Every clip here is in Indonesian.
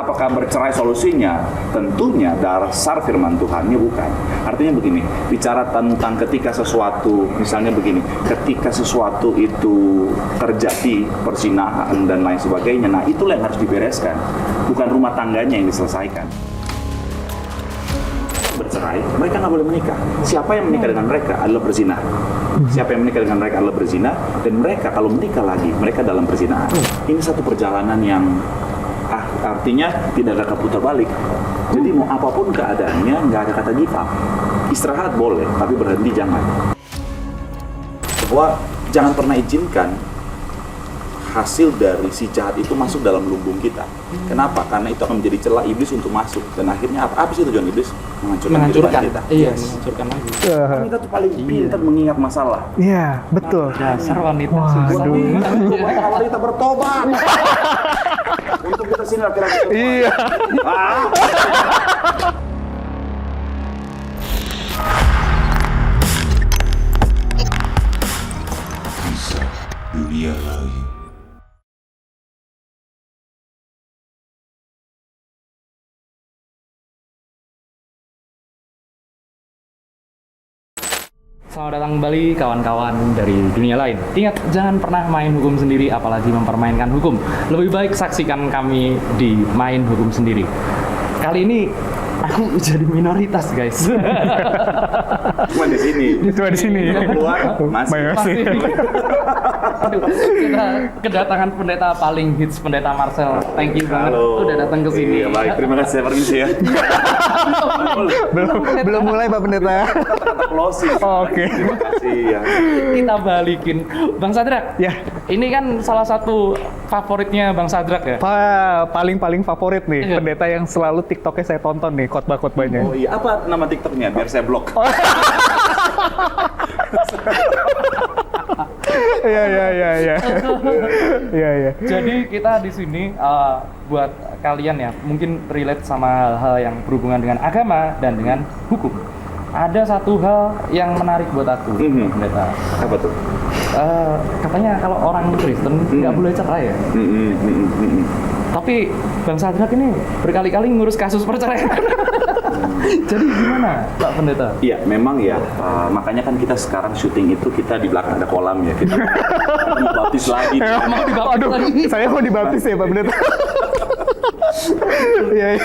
apakah bercerai solusinya? Tentunya dasar firman Tuhannya bukan. Artinya begini, bicara tentang ketika sesuatu, misalnya begini, ketika sesuatu itu terjadi perzinahan dan lain sebagainya, nah itulah yang harus dibereskan, bukan rumah tangganya yang diselesaikan. Bercerai, mereka nggak boleh menikah. Siapa yang menikah dengan mereka adalah berzina. Siapa yang menikah dengan mereka adalah berzina, dan mereka kalau menikah lagi, mereka dalam perzinahan. Ini satu perjalanan yang artinya tidak ada putar balik. Jadi mau apapun keadaannya, nggak ada kata give up. Istirahat boleh, tapi berhenti jangan. Bahwa jangan pernah izinkan hasil dari si jahat itu masuk dalam lumbung kita. Kenapa? Karena itu akan menjadi celah iblis untuk masuk. Dan akhirnya apa sih tujuan iblis? Menghancurkan kita. Iya, menghancurkan lagi. Wanita tuh paling pintar mengingat masalah. Iya, betul. Dasar wanita. Waduh. Wanita bertobat. Untuk kita sini laki-laki. Iya. Kisah dunia lain. Selamat datang kembali kawan-kawan dari dunia lain. Ingat, jangan pernah main hukum sendiri, apalagi mempermainkan hukum. Lebih baik saksikan kami di Main Hukum Sendiri. Kali ini aku jadi minoritas, guys. Cuma di sini. Itu di sini. Keluar masih. Aduh, kita kedatangan pendeta paling hits, pendeta Marcel. Thank you banget udah datang ke sini. Iya, baik. Terima kasih, saya permisi ya. Belum mulai Pak Pendeta. Kata closing. Oke. Terima kasih ya. Kita balikin. Bang Sadrak. Ya. Ini kan salah satu favoritnya Bang Sadrak ya? Paling favorit nih, Iya. pendeta yang selalu TikToknya saya tonton nih, khotbah-khotbahnya. Oh iya, apa nama TikToknya? Biar saya blok. Iya. Iya. Jadi kita di sini buat kalian ya, mungkin relate sama hal-hal yang berhubungan dengan agama dan dengan hukum. Ada satu hal yang menarik buat aku, pendeta. Apa tuh? Katanya kalau orang Kristen nggak boleh cerai ya. Tapi Bang Sadrak ini berkali-kali ngurus kasus perceraian. Jadi gimana, Pak Pendeta? Iya, memang ya. Makanya kan kita sekarang syuting itu kita di belakang ada kolam ya. Kita mau baptis lagi. Aduh, saya mau dibaptis ya Pak Pendeta. Iya.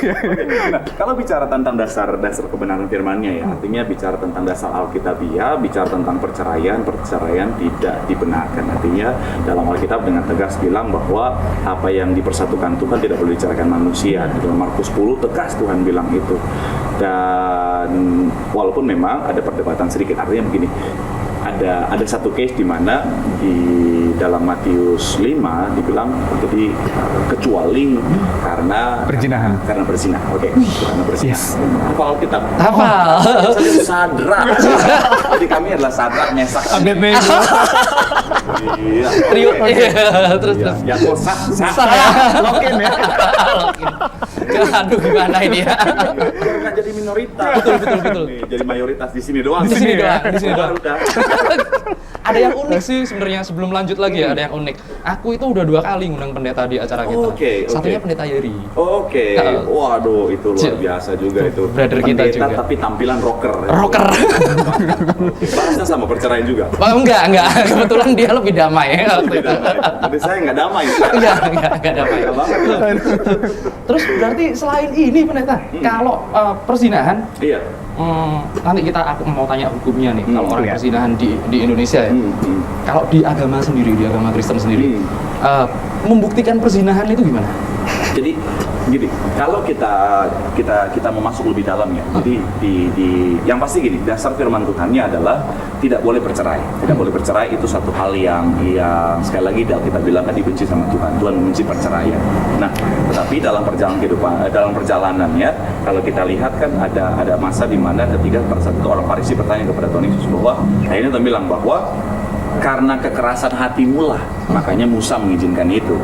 Nah, kalau bicara tentang dasar kebenaran firman-Nya ya, artinya bicara tentang dasar Alkitabiah, bicara tentang perceraian tidak dibenarkan. Artinya dalam Alkitab dengan tegas bilang bahwa apa yang dipersatukan Tuhan tidak boleh diceraikan manusia. Di dalam Markus 10 tegas Tuhan bilang itu. Dan walaupun memang ada perdebatan sedikit, artinya begini. Ada satu case di mana di dalam Matius 5 dibilang jadi kecuali karena Perzinahan. Karena berzina. Oke. Karena berzina. Yes. Apa Alkitab? Apa? Saya Sadrak. Jadi kami adalah Sadrak Mesak. Update nih. Iya. Trio. Terus. Ya kok sah. Lokin ya. Aduh, gimana ini ya? Biar nggak jadi minoritas. Betul. Nih, jadi mayoritas di sini doang. Di sini doang. Udah. Ada yang unik sih sebenarnya, sebelum lanjut lagi ya, ada yang unik. Aku itu udah 2 kali ngundang pendeta di acara kita. Oke. Satunya pendeta Yeri. Oke. Waduh, itu luar biasa juga itu. Brother kita Pendeta juga. tapi tampilan rocker. Rocker. Bahasnya sama perceraian juga. Oh, enggak. Kebetulan dia lebih damai ya waktu itu. Tapi saya nggak damai. Enggak damai. Nggak banget. Terus berarti selain ini pendeta, kalau perzinahan, Iya. nanti aku mau tanya hukumnya nih, kalau orang iya. perzinahan di Indonesia ya. Kalau di agama sendiri, di agama Kristen sendiri, membuktikan perzinahan itu gimana? Jadi gini, kalau kita mau masuk lebih dalam ya. Jadi di yang pasti gini, dasar firman Tuhannya adalah tidak boleh bercerai. Tidak boleh bercerai itu satu hal yang sekali lagi kita bilang kan dibenci sama Tuhan. Tuhan membenci perceraian. Nah, tetapi dalam perjalanan kehidupan, dalam perjalanannya, kalau kita lihat kan ada masa di mana ketika pada saat itu orang Farisi bertanya kepada Tuhan Yesus bahwa, akhirnya Tuhan bilang bahwa karena kekerasan hatimu lah Makanya Musa mengizinkan itu.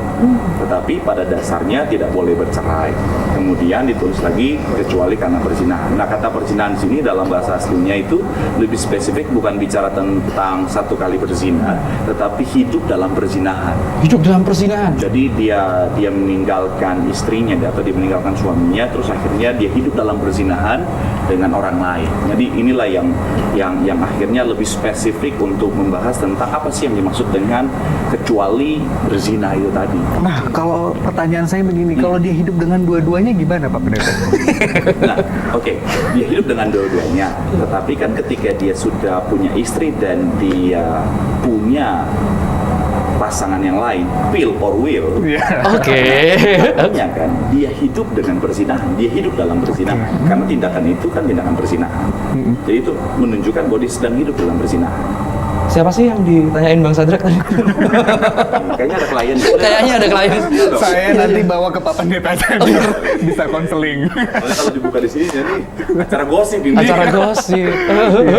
Tetapi pada dasarnya tidak boleh bercerai. Kemudian ditulis lagi kecuali karena perzinahan. Nah, kata perzinahan di sini dalam bahasa aslinya itu lebih spesifik, bukan bicara tentang satu kali berzina, tetapi hidup dalam perzinahan. Hidup dalam perzinahan. Jadi dia meninggalkan istrinya atau dia meninggalkan suaminya, terus akhirnya dia hidup dalam perzinahan dengan orang lain. Jadi inilah yang akhirnya lebih spesifik untuk membahas tentang apa sih yang dimaksud dengan kecuali berzina itu tadi. Nah, kalau pertanyaan saya begini, kalau dia hidup dengan dua-duanya gimana Pak Pendeta? Nah, oke, dia hidup dengan dua-duanya. Tetapi kan ketika dia sudah punya istri dan dia punya pasangan yang lain, will or will, Oke. artinya kan dia hidup dengan perzinahan, dia hidup dalam perzinahan. Karena tindakan itu kan tindakan perzinahan. Jadi itu menunjukkan bahwa dia sedang hidup dalam perzinahan. Siapa sih yang ditanyain Bang Sadrak tadi? Kayaknya ada klien. Kayaknya ada klien. Saya nanti bawa ke Pak Pendeta jadi bisa konseling. Soalnya kalau dibuka di sini jadi acara gosip ini. Acara gosip.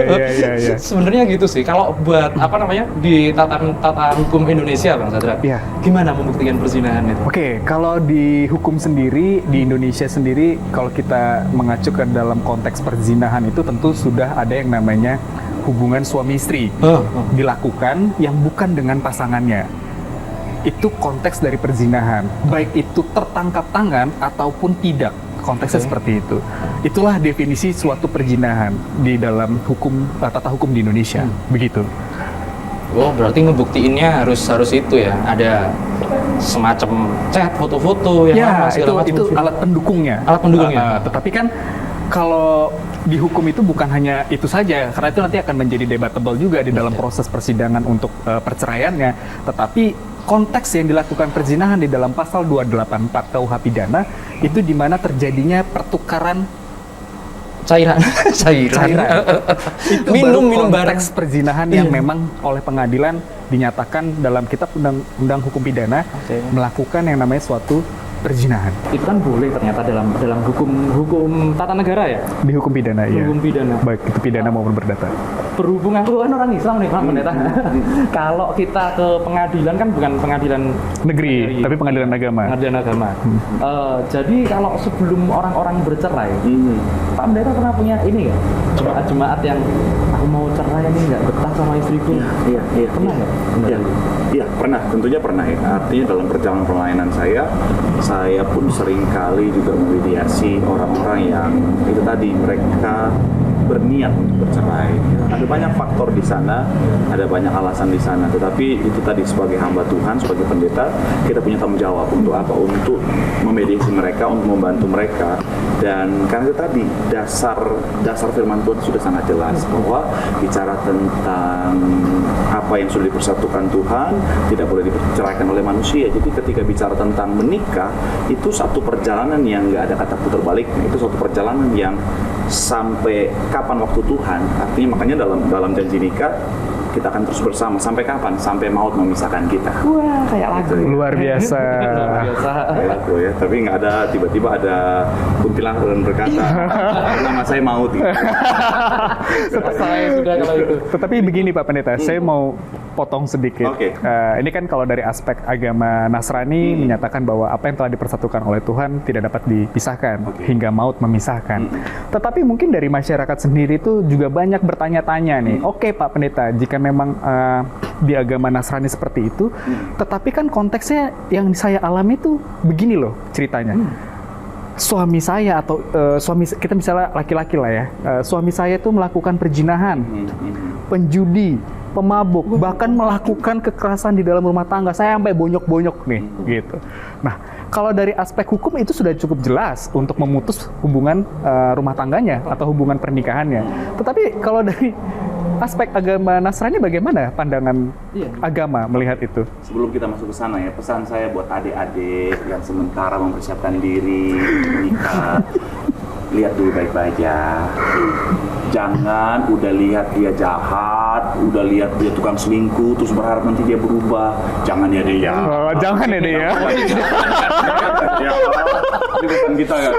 Iya. Sebenarnya gitu sih. Kalau buat apa namanya di tata hukum Indonesia, Bang Sadrak, Iya. gimana membuktikan perzinahan itu? Oke, kalau di hukum sendiri, di Indonesia sendiri, kalau kita mengacu ke dalam konteks perzinahan itu tentu sudah ada yang namanya hubungan suami istri dilakukan yang bukan dengan pasangannya. Itu konteks dari perzinahan, baik itu tertangkap tangan ataupun tidak. Konteksnya seperti itu. Itulah definisi suatu perzinahan di dalam hukum tata hukum di Indonesia. Begitu. Oh, berarti ngebuktiinnya harus itu ya. Ada semacam chat, foto-foto yang lama segala macam. itu alat pendukungnya. Alat pendukungnya. Tetapi kan kalau di hukum itu bukan hanya itu saja, karena itu nanti akan menjadi debatable juga di dalam proses persidangan untuk perceraiannya. Tetapi konteks yang dilakukan perzinahan di dalam pasal 284 KUH pidana itu di mana terjadinya pertukaran Cairan. itu minum baru bareng. konteks perzinahan yang memang oleh pengadilan dinyatakan dalam kitab undang-undang hukum pidana melakukan yang namanya suatu perzinahan. Itu kan boleh ternyata dalam hukum tata negara ya. Di hukum pidana, ya. Hukum pidana. Baik itu pidana maupun perdata. Berhubung aku kan orang Islam nih Pak Pendeta. Kalau kita ke pengadilan kan bukan pengadilan Negeri, tapi pengadilan agama. Pengadilan agama. Jadi kalau sebelum orang-orang bercerai, Pak Pendeta pernah punya ini ya, jemaat-jemaat yang aku mau cerai ini nggak betah sama istriku. Iya. Pernah nggak? Iya, pernah. Tentunya pernah ya. Artinya dalam perjalanan pelayanan saya pun sering kali juga memediasi orang-orang yang itu tadi mereka berniat untuk bercerai. Ada banyak faktor di sana, ada banyak alasan di sana. Tetapi itu tadi sebagai hamba Tuhan, sebagai pendeta, kita punya tanggung jawab untuk apa? Untuk memediasi mereka, untuk membantu mereka. Dan karena itu tadi dasar firman Tuhan sudah sangat jelas bahwa bicara tentang apa yang sudah dipersatukan Tuhan tidak boleh diperceraikan oleh manusia. Jadi ketika bicara tentang menikah itu satu perjalanan yang nggak ada kata putar baliknya. Itu suatu perjalanan yang sampai kapan waktu Tuhan. Artinya makanya dalam janji nikah kita akan terus bersama sampai kapan? Sampai maut memisahkan kita. Wah, kayak lagu. Luar biasa. Luar biasa. Kayak lagu ya. Tapi nggak ada tiba-tiba ada kuntilanak dan berkata nama saya maut. Gitu. Selesai sudah kalau itu. Tetapi begini Pak Pendeta, saya mau potong sedikit. Oke. Ini kan kalau dari aspek agama Nasrani menyatakan bahwa apa yang telah dipersatukan oleh Tuhan tidak dapat dipisahkan hingga maut memisahkan. Tetapi mungkin dari masyarakat sendiri itu juga banyak bertanya-tanya nih. Oke Pak Pendeta, jika memang di agama Nasrani seperti itu, tetapi kan konteksnya yang saya alami itu begini loh ceritanya. Suami saya atau suami kita misalnya laki-laki lah ya, suami saya itu melakukan perzinahan, penjudi, pemabuk, bahkan melakukan kekerasan di dalam rumah tangga. Saya sampai bonyok-bonyok nih, gitu. Nah, kalau dari aspek hukum itu sudah cukup jelas untuk memutus hubungan rumah tangganya atau hubungan pernikahannya. Tetapi kalau dari aspek agama Nasrani bagaimana pandangan agama melihat itu? Sebelum kita masuk ke sana ya, pesan saya buat adik-adik yang sementara mempersiapkan diri menikah, lihat dulu baik-baik ya. Jangan udah lihat dia jahat, udah lihat dia tukang selingkuh, terus berharap nanti dia berubah. Jangan ya dia. Oh, jangan ya dia. Ya, ini pesan kita ya.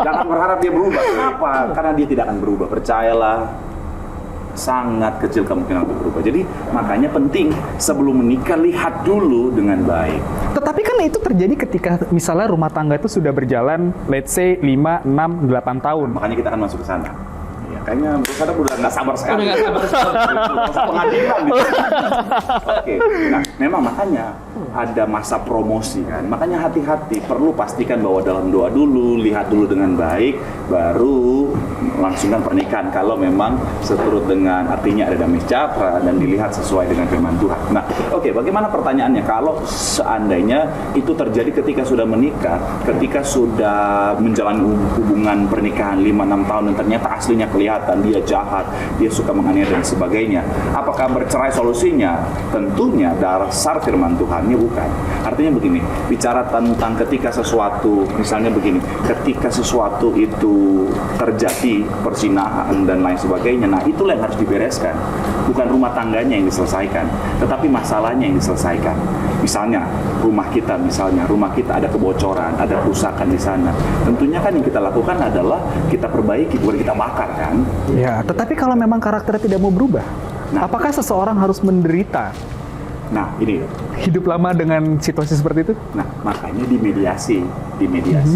Jangan berharap dia berubah. Kenapa? Karena dia tidak akan berubah. Percayalah. sangat kecil kemungkinan untuk berubah. Jadi makanya penting sebelum menikah lihat dulu dengan baik. Tetapi kan itu terjadi ketika misalnya rumah tangga itu sudah berjalan, let's say 5, 6, 8 tahun. Makanya kita akan masuk ke sana. Ya, kayaknya menurut saya udah nggak sabar sekali. Udah nggak sabar. Pengadilan gitu. Oke, nah memang makanya ada masa promosi kan. Makanya hati-hati, perlu pastikan bahwa dalam doa dulu, lihat dulu dengan baik, baru langsungkan pernikahan. Kalau memang seturut dengan artinya ada damai sejahtera dan dilihat sesuai dengan firman Tuhan. Nah, oke, bagaimana pertanyaannya? Kalau seandainya itu terjadi ketika sudah menikah, ketika sudah menjalani hubungan pernikahan 5-6 tahun dan ternyata aslinya kelihatan dia jahat, dia suka menganiaya dan sebagainya. Apakah bercerai solusinya? Tentunya dasar firman Tuhannya bukan. Artinya begini, bicara tentang ketika sesuatu, misalnya begini, ketika sesuatu itu terjadi, perzinahan dan lain sebagainya, nah itulah yang harus dibereskan. Bukan rumah tangganya yang diselesaikan, tetapi masalahnya yang diselesaikan. Misalnya, rumah kita ada kebocoran, ada kerusakan di sana. Tentunya kan yang kita lakukan adalah kita perbaiki, bukan kita bakar kan. Ya, tetapi kalau memang karakternya tidak mau berubah, Nah. apakah seseorang harus menderita Nah, ini hidup lama dengan situasi seperti itu? Nah, makanya dimediasi.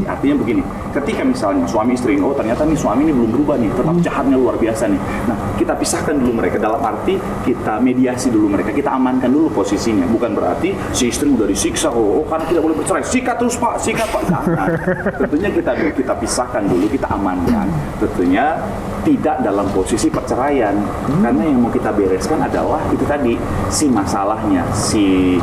Artinya begini, ketika misalnya suami istri, oh ternyata nih suami ini belum berubah nih, tetap jahatnya luar biasa nih. Nah, kita pisahkan dulu mereka, dalam arti kita mediasi dulu mereka, kita amankan dulu posisinya. Bukan berarti si istri udah disiksa, oh karena tidak boleh bercerai, sikat terus pak, jangan. Tentunya kita pisahkan dulu, kita amankan. Tentunya tidak dalam posisi perceraian, karena yang mau kita bereskan adalah itu tadi, si masalahnya, si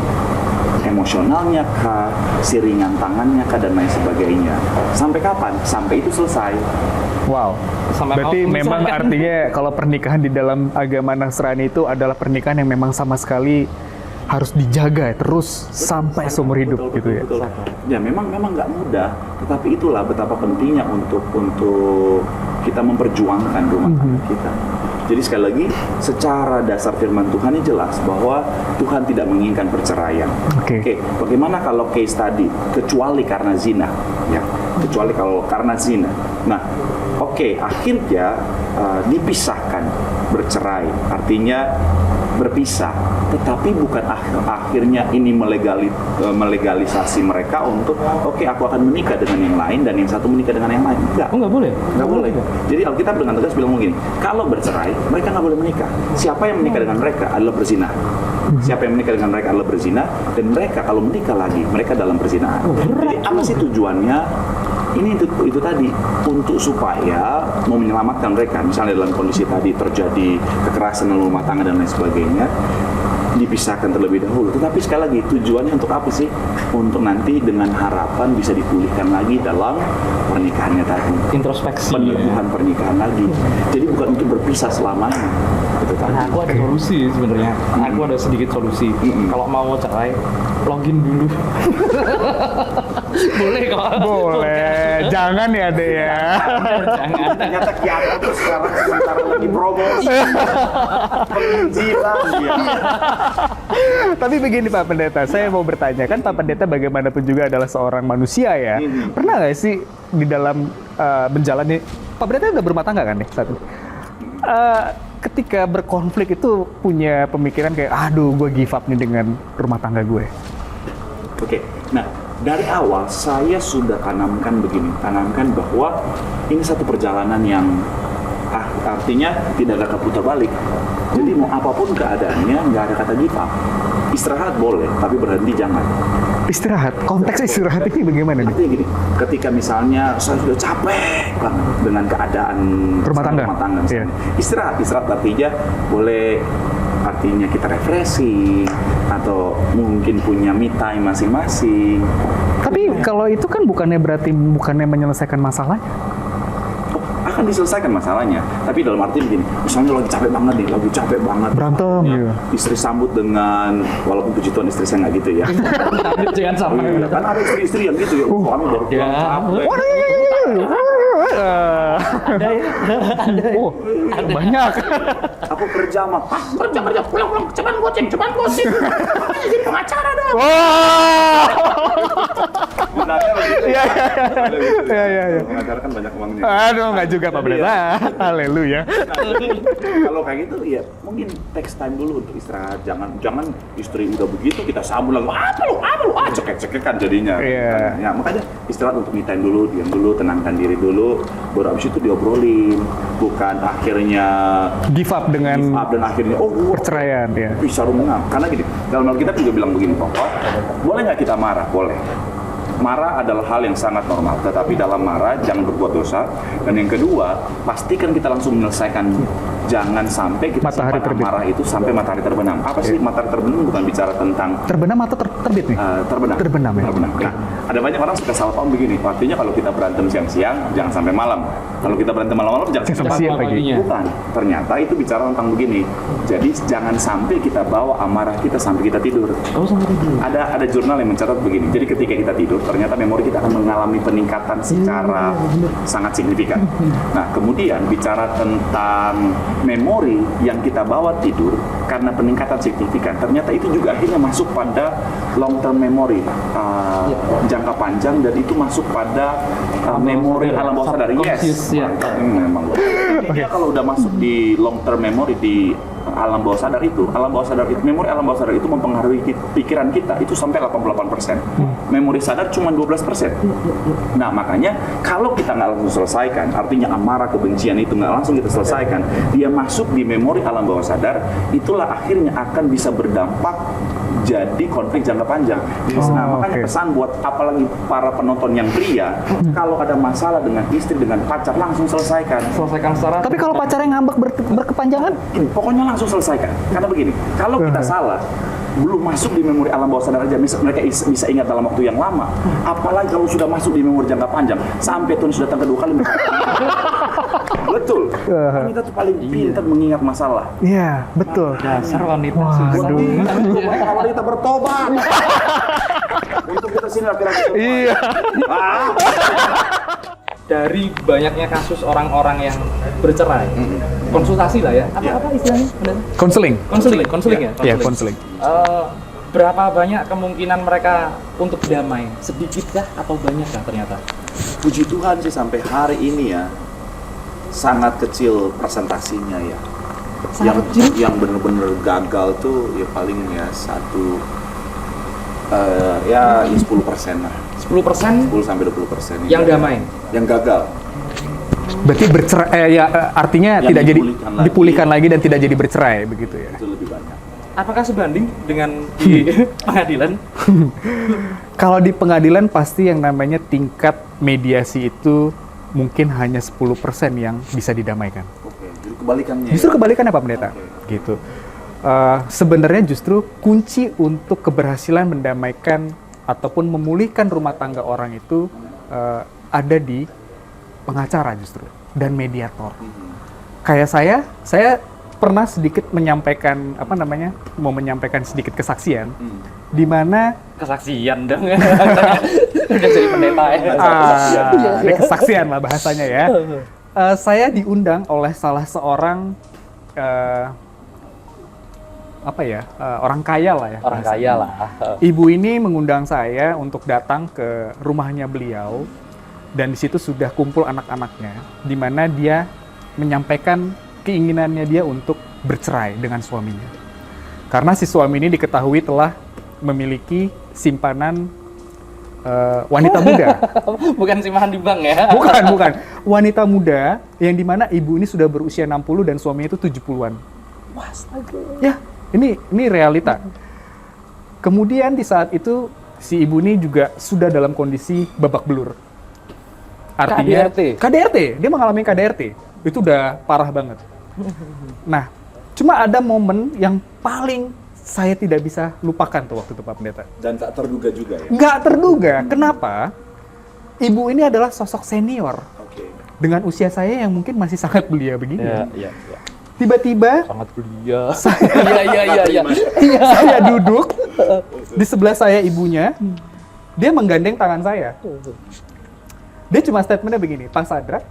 emosionalnya kah, si ringan tangannya kah, dan lain sebagainya. Sampai kapan? Sampai itu selesai. Wow. Sampai Berarti mau memang memisahkan. artinya kalau pernikahan di dalam agama Nasrani itu adalah pernikahan yang memang sama sekali harus dijaga terus sampai seumur hidup gitu ya. Betul. Ya memang nggak mudah, tetapi itulah betapa pentingnya untuk kita memperjuangkan rumah tangga kita. Jadi sekali lagi, secara dasar firman Tuhan ini jelas bahwa Tuhan tidak menginginkan perceraian. Oke. Bagaimana kalau case tadi, kecuali karena zina, ya, kecuali kalau karena zina. Nah, akhirnya dipisahkan, bercerai, artinya berpisah, tetapi bukan akhirnya ini melegalisasi mereka untuk aku akan menikah dengan yang lain dan yang satu menikah dengan yang lain. Enggak. Oh, nggak boleh? Nggak boleh. Jadi Alkitab dengan tegas bilang begini, kalau bercerai, mereka nggak boleh menikah. Siapa yang menikah dengan mereka adalah berzina. Siapa yang menikah dengan mereka adalah berzina, dan mereka kalau menikah lagi, mereka dalam perzinahan. Jadi apa sih tujuannya? Ini itu tadi, untuk supaya mau menyelamatkan mereka, misalnya dalam kondisi tadi terjadi kekerasan dalam rumah tangga dan lain sebagainya, dipisahkan terlebih dahulu. Tetapi sekali lagi, tujuannya untuk apa sih? Untuk nanti dengan harapan bisa dipulihkan lagi dalam pernikahannya tadi. Introspeksi. Peneguhan pernikahan lagi. Jadi bukan untuk berpisah selamanya. Itu tadi. Nah, aku ada solusi sebenarnya. Aku ada sedikit solusi. Kalau mau cerai, login dulu. Boleh kok. Boleh. Jangan ya, Dek ya. Jangan. Ternyata Kiara tuh sekarang sementara lagi promosi penginjilan dia. Tapi begini Pak Pendeta, saya mau bertanya, kan Pak Pendeta bagaimanapun juga adalah seorang manusia ya. Pernah nggak sih di dalam menjalani, Pak Pendeta udah berumah tangga kan nih saat ini? Ketika berkonflik itu punya pemikiran kayak, aduh gue give up nih dengan rumah tangga gue. Oke, nah dari awal saya sudah tanamkan bahwa ini satu perjalanan yang artinya tidak ada putar balik. Jadi mau apapun keadaannya, nggak ada kata give up. Istirahat boleh, tapi berhenti jangan. Istirahat, konteks istirahat ini bagaimana nih? Artinya gini, ketika misalnya saya sudah capek banget dengan keadaan Rumah tangga. misalnya. Istirahat artinya boleh, artinya kita refreshing atau mungkin punya me time masing-masing. Tapi kalau itu kan bukannya menyelesaikan masalahnya. Akan diselesaikan masalahnya, tapi dalam arti begini, misalnya lagi capek banget Berantem, ya, gitu. istri sambut dengan, walaupun puji Tuhan istri saya nggak gitu ya. Jangan sampai. Kan ada istri-istri yang gitu ya, suami baru pulang Ya. capek. Oh, banyak. Aku kerja mah, kerja pulang cepat goceng. Jadi pengacara dong. Wah. Benarnya begitu. Iya, Iya, iya. Pengacara kan banyak uangnya. Aduh, nggak juga Pak Pendeta. Haleluya. Nah, jadi, kalau kayak gitu ya mungkin takes time dulu untuk istirahat. Jangan istri udah begitu kita sambung lagi. Apa lu? Cekek-cekekan jadinya. Iya. Ya, makanya istirahat untuk me time dulu, diam dulu, tenangkan diri dulu, baru abis itu diobrolin. Bukan akhirnya Give up dengan give up dan akhirnya gua perceraian ya. bisa rumah. Karena gini, dalam Alkitab juga bilang begini, pokok boleh nggak kita marah? Boleh. Marah adalah hal yang sangat normal, tetapi dalam marah jangan berbuat dosa. Dan yang kedua, pastikan kita langsung menyelesaikan. Jangan sampai kita Matahari simpan terbit. marah itu sampai matahari terbenam. Apa sih matahari terbenam? Bukan bicara tentang Terbenam atau terbit nih? terbenam. Terbenam ya. Terbenam. Nah, ada banyak orang suka salah paham begini. Artinya kalau kita berantem siang-siang, jangan sampai malam. Kalau kita berantem malam-malam, jangan sampai Sampai siang pagi. pagi. Bukan. Ternyata itu bicara tentang begini. Jadi jangan sampai kita bawa amarah kita sampai kita tidur. Oh, sampai tidur. Ada jurnal yang mencatat begini. Jadi ketika kita tidur, ternyata memori kita akan mengalami peningkatan secara sangat signifikan. Nah, kemudian bicara tentang memori yang kita bawa tidur karena peningkatan signifikan, ternyata itu juga akhirnya masuk pada long term memory, jangka panjang, dan itu masuk pada memori alam bawah sadar. Subconscious, ya. Memang loh. Dia kalau udah masuk di long term memory di alam bawah sadar itu, memori alam bawah sadar itu mempengaruhi pikiran kita itu sampai 88%. Memori sadar cuma 12%. Nah, makanya kalau kita nggak langsung selesaikan, artinya amarah, kebencian itu nggak langsung kita selesaikan, dia masuk di memori alam bawah sadar, itulah akhirnya akan bisa berdampak jadi konflik jangka panjang. Makanya pesan buat apalagi para penonton yang pria, kalau ada masalah dengan istri, dengan pacar, langsung selesaikan. Selesaikan secara. Tapi kalau pacarnya ngambek berkepanjangan? Pokoknya langsung selesaikan. Karena begini, kalau kita salah, belum masuk di memori alam bawah sadar aja, mereka bisa ingat dalam waktu yang lama. Apalagi kalau sudah masuk di memori jangka panjang, sampai Tuhan sudah datang kedua kali. Betul. Wanita tuh paling pintar mengingat masalah. Iya, betul. Dasar wanita Waduh. Kalau wanita bertobat. Untuk kita sini laki-laki. Iya. Dari banyaknya kasus orang-orang yang bercerai, konsultasi lah ya. Apa istilahnya? Konseling. Konseling ya. Iya, konseling. Berapa banyak kemungkinan mereka untuk damai? Sedikitkah atau banyakkah ternyata? Puji Tuhan sih sampai hari ini ya sangat kecil presentasinya ya. Sangat kecil? Yang benar-benar gagal tuh ya paling ya 10% lah. 10% 10 sampai 20% yang damai. Yang gagal. Berarti bercerai artinya Yang tidak jadi dipulihkan dipulihkan lagi dan tidak jadi bercerai begitu ya. Itu lebih banyak. Apakah sebanding dengan di pengadilan? Kalau di pengadilan pasti yang namanya tingkat mediasi itu mungkin hanya 10% yang bisa didamaikan. Oke, jadi kebalikannya. Justru kebalikannya Pak Pendeta. Oke. Gitu. Sebenarnya justru kunci untuk keberhasilan mendamaikan ataupun memulihkan rumah tangga orang itu ada di pengacara justru dan mediator. Kayak saya pernah sedikit menyampaikan mau menyampaikan sedikit kesaksian di mana Kesaksian dong. Udah jadi pendeta ya. ini kesaksian lah bahasanya ya. Saya diundang oleh salah seorang orang kaya lah ya. Orang kaya lah. Ibu ini mengundang saya untuk datang ke rumahnya beliau dan di situ sudah kumpul anak-anaknya, di mana dia menyampaikan keinginannya dia untuk bercerai dengan suaminya. Karena si suami ini diketahui telah memiliki simpanan wanita muda. Bukan simpanan di bank ya. Bukan. Wanita muda yang dimana ibu ini sudah berusia 60 dan suaminya itu 70-an. Wah, astaga. Ya, ini realita. Kemudian di saat itu si ibu ini juga sudah dalam kondisi babak belur. Artinya KDRT, dia mengalami KDRT. Itu udah parah banget. Nah, cuma ada momen yang paling saya tidak bisa lupakan tuh waktu itu Pak Pendeta. Dan tak terduga juga ya. Nggak terduga. Kenapa? Ibu ini adalah sosok senior Oke. dengan usia saya yang mungkin masih sangat belia begini. Iya. Tiba-tiba Sangat belia. Iya. saya duduk di sebelah saya ibunya, dia menggandeng tangan saya. Dia cuma statementnya begini, Pak Sadrak,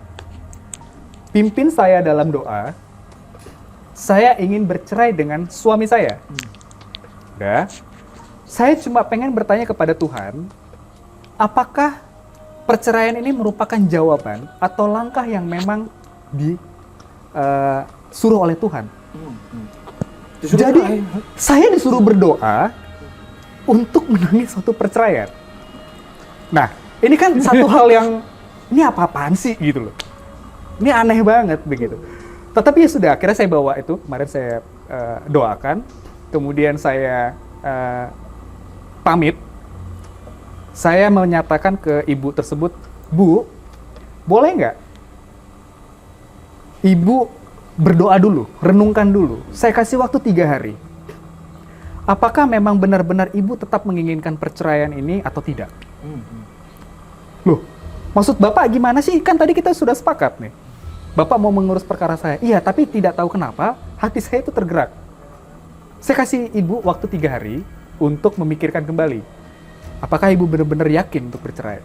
pimpin saya dalam doa, saya ingin bercerai dengan suami saya. Udah, saya cuma pengen bertanya kepada Tuhan, apakah perceraian ini merupakan jawaban atau langkah yang memang disuruh oleh Tuhan? Jadi saya disuruh berdoa untuk menangis suatu perceraian. Nah, ini kan satu hal yang ini apa-apaan sih gitu loh. Ini aneh banget begitu. Tetapi ya sudah, akhirnya saya bawa itu, kemarin saya doakan, kemudian saya pamit. Saya menyatakan ke ibu tersebut, Bu, boleh nggak Ibu berdoa dulu, renungkan dulu. Saya kasih waktu 3 hari. Apakah memang benar-benar ibu tetap menginginkan perceraian ini atau tidak? Loh, maksud Bapak gimana sih? Kan tadi kita sudah sepakat nih. Bapak mau mengurus perkara saya. Iya, tapi tidak tahu kenapa hati saya itu tergerak. Saya kasih ibu waktu 3 hari untuk memikirkan kembali. Apakah ibu benar-benar yakin untuk bercerai?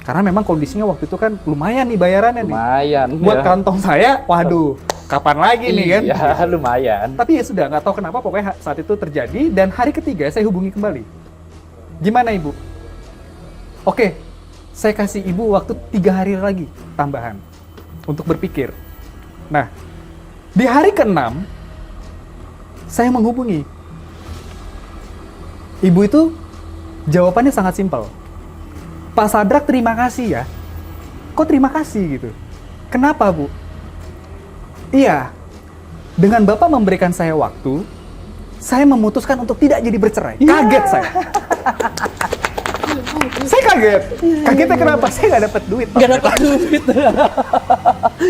Karena memang kondisinya waktu itu kan lumayan nih bayarannya nih. Lumayan. Buat ya. kantong saya, waduh, kapan lagi nih kan? Iya, lumayan. Tapi ya sudah, nggak tahu kenapa pokoknya saat itu terjadi dan hari ketiga saya hubungi kembali. Gimana ibu? Oke, saya kasih ibu waktu 3 hari lagi tambahan untuk berpikir. Nah, di hari ke-6 saya menghubungi. Ibu itu jawabannya sangat simpel. Pak Sadrak, terima kasih ya. Kok terima kasih gitu? Kenapa, Bu? Iya, dengan Bapak memberikan saya waktu, saya memutuskan untuk tidak jadi bercerai. Kaget saya. Saya kaget. Kagetnya kenapa? Saya nggak dapat duit. Nggak dapat duit.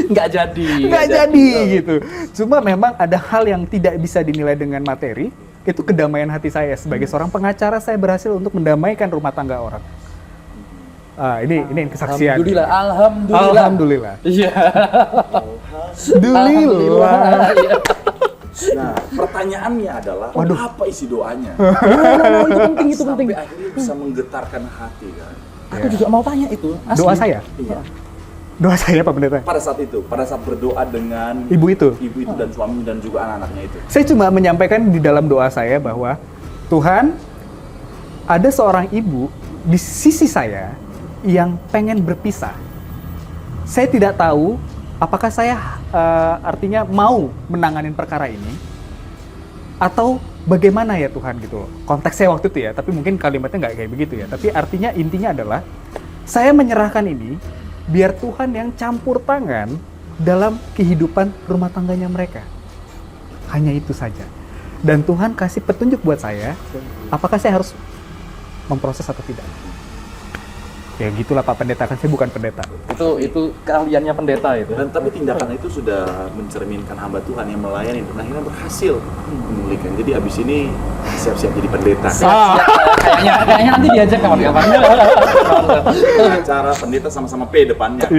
Nggak jadi. Nggak jadi gitu. Cuma memang ada hal yang tidak bisa dinilai dengan materi. Itu kedamaian hati saya. Sebagai seorang pengacara, saya berhasil untuk mendamaikan rumah tangga orang. Ini kesaksian. Alhamdulillah. Iya. Alhamdulillah. Iya. Nah, pertanyaannya adalah Waduh. apa isi doanya? Itu penting, itu penting. Sampai akhirnya bisa menggetarkan hati kan. Aku juga mau tanya itu. Asli. Doa saya? Iya. Doa saya Pak Pendeta. Pada saat itu, pada saat berdoa dengan Ibu itu. ibu itu dan suaminya dan juga anak-anaknya itu. Saya cuma menyampaikan di dalam doa saya bahwa Tuhan, ada seorang ibu di sisi saya yang pengen berpisah. Saya tidak tahu apakah saya artinya mau menanganin perkara ini atau bagaimana ya Tuhan gitu loh. Konteksnya waktu itu ya, tapi mungkin kalimatnya nggak kayak begitu ya. Tapi artinya intinya adalah saya menyerahkan ini biar Tuhan yang campur tangan dalam kehidupan rumah tangganya mereka. Hanya itu saja. Dan Tuhan kasih petunjuk buat saya, apakah saya harus memproses atau tidak. Ya gitulah Pak Pendeta, kan saya bukan pendeta. Itu keahliannya pendeta itu. Dan tapi tindakan itu sudah mencerminkan hamba Tuhan yang melayani dan akhirnya berhasil memulihkan. Jadi abis ini siap-siap jadi pendeta. Kayaknya nanti diajak kawan-kawan. Acara pendeta sama-sama P depannya.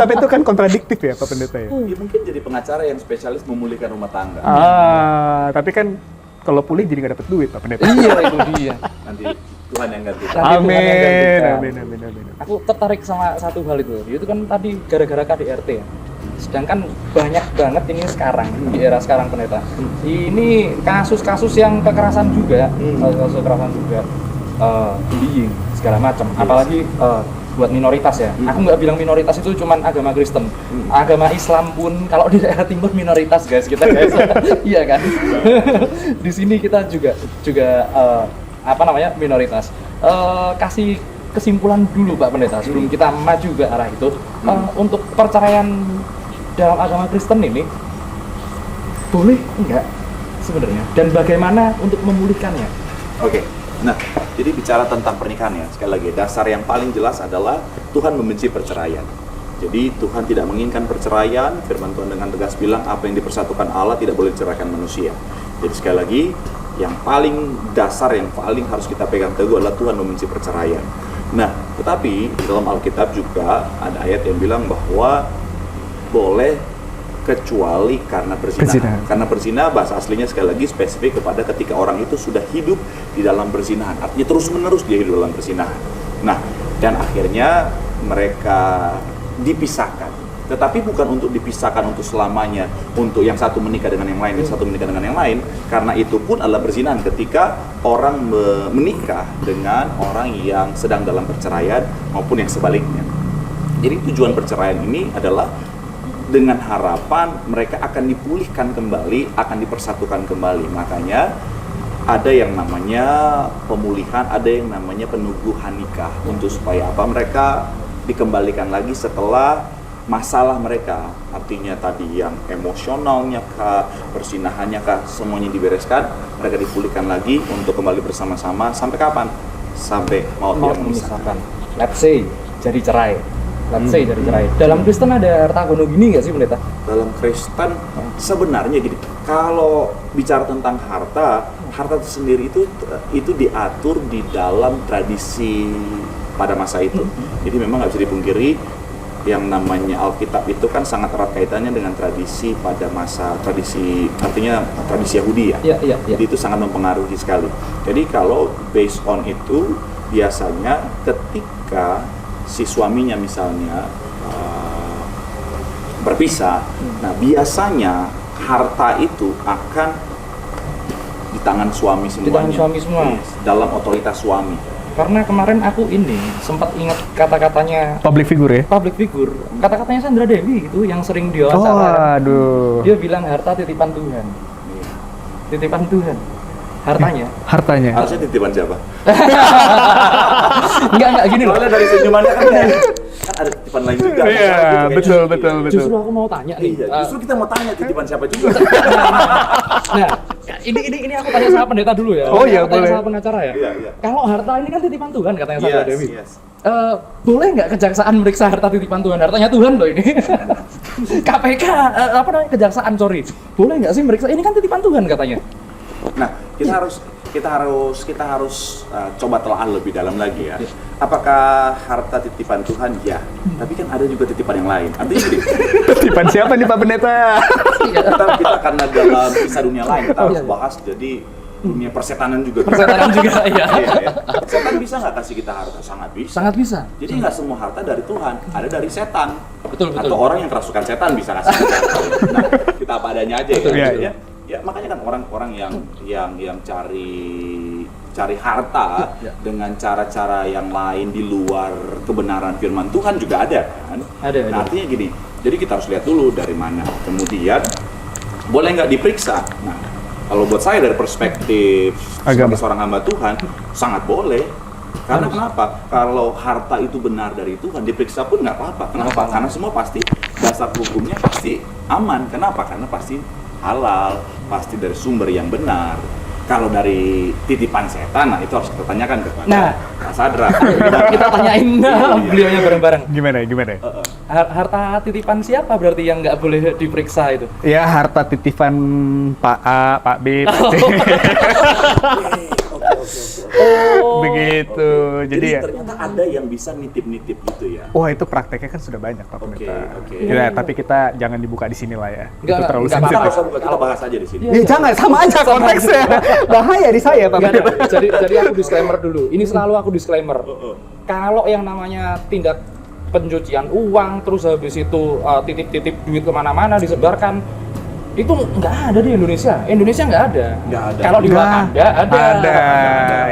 Tapi itu kan kontradiktif ya Pak Pendeta ya. Ya, mungkin jadi pengacara yang spesialis memulihkan rumah tangga. Tapi kan kalau pulih jadi nggak dapet duit Pak Pendeta. Iya, itu dia. Nanti Tuhan yang ganti. Amin. Aku tertarik sama satu hal itu. Itu kan tadi gara-gara KDRT ya. Sedangkan banyak banget ini sekarang di era sekarang pendeta. Ini kasus-kasus yang kekerasan juga, kasus kekerasan juga, bullying segala macam. Apalagi buat minoritas ya. Aku nggak bilang minoritas itu cuman agama Kristen. Agama Islam pun kalau di daerah timur minoritas guys kita guys. Iya kan? Di sini kita juga minoritas. Kasih kesimpulan dulu Pak Pendeta sebelum kita maju ke arah itu. Untuk perceraian dalam agama Kristen ini boleh enggak sebenarnya? Dan bagaimana untuk memulihkannya? Oke. Nah, jadi bicara tentang pernikahan ya, sekali lagi dasar yang paling jelas adalah Tuhan membenci perceraian. Jadi Tuhan tidak menginginkan perceraian. Firman Tuhan dengan tegas bilang apa yang dipersatukan Allah tidak boleh diceraikan manusia. Jadi sekali lagi yang paling dasar, yang paling harus kita pegang teguh adalah Tuhan membenci perceraian. Nah, tetapi di dalam Alkitab juga ada ayat yang bilang bahwa boleh kecuali karena berzina. Karena berzina bahasa aslinya sekali lagi spesifik kepada ketika orang itu sudah hidup di dalam berzinahan. Artinya terus-menerus dia hidup dalam berzinahan. Nah, dan akhirnya mereka dipisahkan. tetapi bukan untuk dipisahkan untuk selamanya, untuk yang satu menikah dengan yang lain, yang satu menikah dengan yang lain. Karena itu pun adalah perzinahan ketika orang menikah dengan orang yang sedang dalam perceraian maupun yang sebaliknya. Jadi tujuan perceraian ini adalah dengan harapan mereka akan dipulihkan kembali, akan dipersatukan kembali. Makanya ada yang namanya pemulihan, ada yang namanya penubuhan nikah, untuk supaya apa, mereka dikembalikan lagi setelah masalah mereka, artinya tadi yang emosionalnya kah, persinahannya kah, semuanya dibereskan, mereka dipulihkan lagi untuk kembali bersama-sama. Sampai kapan? Sampai maut yang memisahkan. Let's say jadi cerai. Dalam Kristen ada harta gono gini nggak sih, pendeta? Dalam Kristen sebenarnya gini, kalau bicara tentang harta itu sendiri itu diatur di dalam tradisi pada masa itu. Jadi memang nggak bisa dipungkiri yang namanya Alkitab itu kan sangat erat kaitannya dengan tradisi pada masa artinya tradisi Yahudi ya. Jadi itu sangat mempengaruhi sekali. Jadi kalau based on itu, biasanya ketika si suaminya misalnya berpisah, nah biasanya harta itu akan di tangan suami semuanya. Di tangan suami semua. Yes, dalam otoritas suami. Karena kemarin aku ini sempat ingat kata-katanya Public figure ya? public figure, kata-katanya Sandra Dewi gitu yang sering diwawancara. Oh, aduh. Dia bilang harta titipan Tuhan. Titipan Tuhan. Hartanya. Harusnya titipan siapa? Enggak gini loh. Soalnya dari senyumannya kan ada titipan lain juga. Iya, betul. Justru aku mau tanya nih. Iya, justru kita mau tanya titipan siapa juga. Nah, ini aku tanya sama pendeta dulu ya. Oh iya, aku tanya boleh. sama pengacara ya. Iya. Kalau harta ini kan titipan Tuhan katanya Sandra Dewi. Yes. Boleh nggak kejaksaan meriksa harta titipan Tuhan? Hartanya Tuhan loh ini. KPK apa namanya, kejaksaan, sorry. Boleh nggak sih meriksa? Ini kan titipan Tuhan katanya. Nah, kita harus coba telaah lebih dalam lagi ya. Apakah harta titipan Tuhan? Ya. Tapi kan ada juga titipan yang lain. Artinya gini, Titipan siapa nih Pak Pendeta? kita karena dalam kisah dunia lain kita harus bahas, jadi dunia persetanan juga. Persetanan juga, iya. Iya. Setan bisa nggak kasih kita harta? Sangat bisa. Sangat bisa. Jadi nggak semua harta dari Tuhan, ada dari setan. Betul. Atau orang yang kerasukan setan bisa kasih kita. Nah, kita apa adanya aja Betul, ya. iya. Ya makanya kan orang-orang yang cari harta dengan cara-cara yang lain di luar kebenaran firman Tuhan juga ada kan. Ada. Nah, artinya gini, jadi kita harus lihat dulu dari mana. Kemudian boleh nggak diperiksa? Nah, kalau buat saya dari perspektif sebagai seorang hamba Tuhan, sangat boleh. Karena kenapa? Kalau harta itu benar dari Tuhan, diperiksa pun nggak apa-apa. Kenapa? Karena semua pasti dasar hukumnya pasti aman. Kenapa? Karena pasti halal, pasti dari sumber yang benar. Kalau dari titipan setan, nah itu harus kita tanyakan kepada Pak Sadra. Kita tanyain beliaunya bareng-bareng. Gimana? Harta titipan siapa berarti yang nggak boleh diperiksa itu? Ya, harta titipan Pak A, Pak B, Pak C. Begitu. Jadi ya. Ternyata ada yang bisa nitip-nitip gitu ya. Wah, itu prakteknya kan sudah banyak Pak Pendeta. Oke. Ya, tapi kita jangan dibuka di sini lah ya. Nggak, Itu terlalu nggak sensitif. apa-apa. Kita bahas aja di sini. Ya, jangan, sama aja konteksnya. Bahaya di saya Pak Nggak Pendeta. ada. Jadi aku disclaimer dulu. Ini selalu aku disclaimer. Kalau yang namanya tindak pencucian uang, terus habis itu titip-titip duit kemana-mana disebarkan, itu nggak ada di Indonesia. Indonesia nggak ada. Nggak ada. Kalau di Wakanda ada. Ada.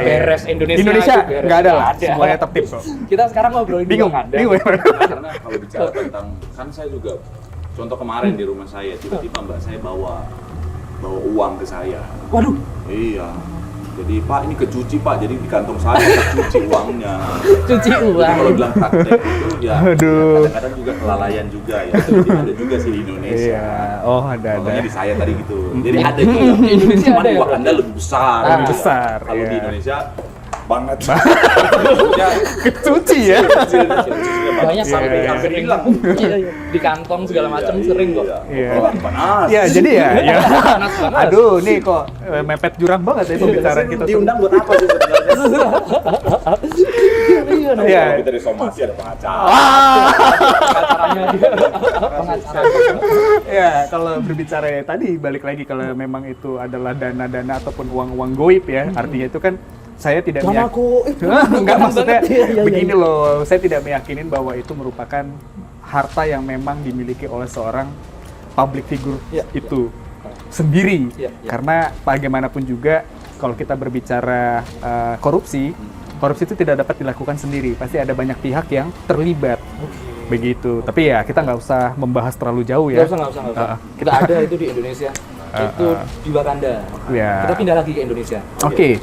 Beres Indonesia. Indonesia itu beres. nggak ada lah. Ada. Semuanya tertib kok. Kita sekarang ngobrolin di Bingung. Wakanda. Karena kalau bicara tentang, kan saya juga contoh kemarin di rumah saya tiba-tiba mbak saya bawa uang ke saya. Waduh. Iya. Jadi Pak ini kecuci Pak, jadi di kantong saya kecuci uangnya. Cuci Jadi uang. kalau bilang praktek itu ya Aduh. kadang-kadang juga kelalaian juga ya. Jadi ada juga sih di Indonesia. Iya. Oh, ada. Contohnya di saya tadi gitu. Jadi ada juga. Di Indonesia Cuman ada di ya, Wakanda lebih besar. Lebih besar, Kalau iya. di Indonesia banget. Ya, Kecuci ya. Banyak sampai Iya. hampir hilang. Iya. Di kantong segala macam iya, sering kok. Iya. Oh, panas. Ya, jadi ya. Panas banget. Aduh, nih kok mepet jurang banget ya pembicaraan kita. Diundang buat apa sih sebenarnya? Iya. Iya. Kita di somasi ada pengacara. Pengacaranya dia. Pengacara. Ya, kalau berbicara ya tadi balik lagi kalau memang itu adalah dana-dana ataupun uang-uang goib ya, artinya itu kan saya tidak Sama aku. Enggak, maksudnya Iya. begini loh, saya tidak meyakinin bahwa itu merupakan harta yang memang dimiliki oleh seorang public figure Ya, itu sendiri. Ya, ya. Karena bagaimanapun juga kalau kita berbicara korupsi itu tidak dapat dilakukan sendiri. Pasti ada banyak pihak yang terlibat. Begitu. Tapi ya kita nggak usah membahas terlalu jauh ya. Nggak usah. Kita ada itu di Indonesia. Itu di Wakanda. Ya. Kita pindah lagi ke Indonesia. Oke.